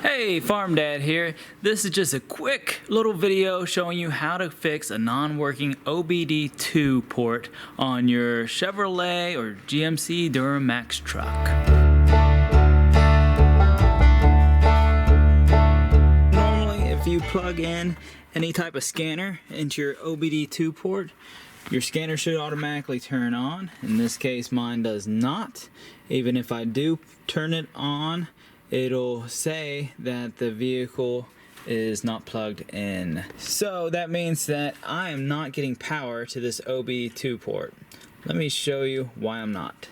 Hey, Farm Dad here. This is just a quick little video showing you how to fix a non-working OBD2 port on your Chevrolet or GMC Duramax truck. Normally, if you plug in any type of scanner into your OBD2 port, your scanner should automatically turn on. In this case, mine does not. Even if I do turn it on, it'll say that the vehicle is not plugged in. So that means that I am not getting power to this OBD2 port. Let me show you why I'm not.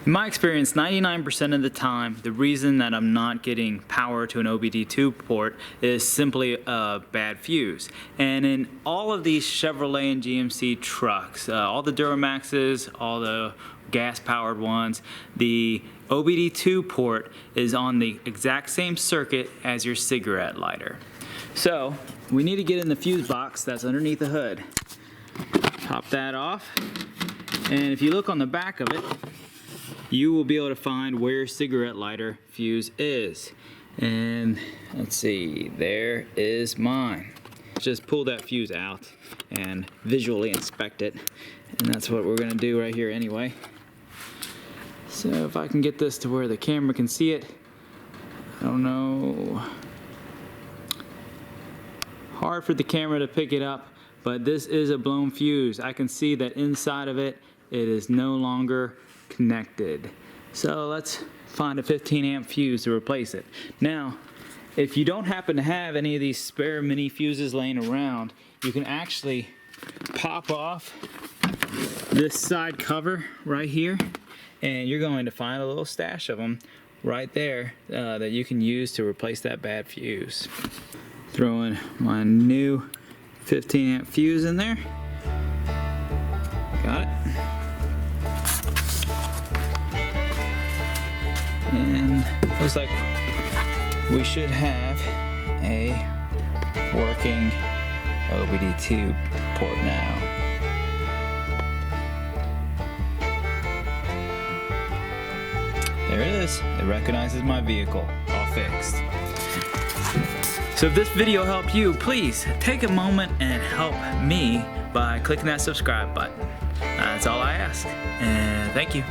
In my experience, 99% of the time, the reason that I'm not getting power to an OBD2 port is simply a bad fuse. And in all of these Chevrolet and GMC trucks, all the Duramaxes, all the gas-powered ones, the OBD2 port is on the exact same circuit as your cigarette lighter. So we need to get in the fuse box that's underneath the hood. Pop that off, and if you look on the back of it, you will be able to find where your cigarette lighter fuse is. And let's see, there is mine. Just pull that fuse out and visually inspect it, and that's what we're gonna do right here anyway. So if I can get this to where the camera can see it, I don't know. Hard for the camera to pick it up, but this is a blown fuse. I can see that inside of it, it is no longer connected. So let's find a 15 amp fuse to replace it. Now, if you don't happen to have any of these spare mini fuses laying around, you can actually pop off this side cover right here, and you're going to find a little stash of them right there that you can use to replace that bad fuse. Throw in my new 15 amp fuse in there. Got it. And looks like we should have a working OBD2 port now. There it is. It recognizes my vehicle. All fixed. So if this video helped you, please take a moment and help me by clicking that subscribe button. That's all I ask. And thank you.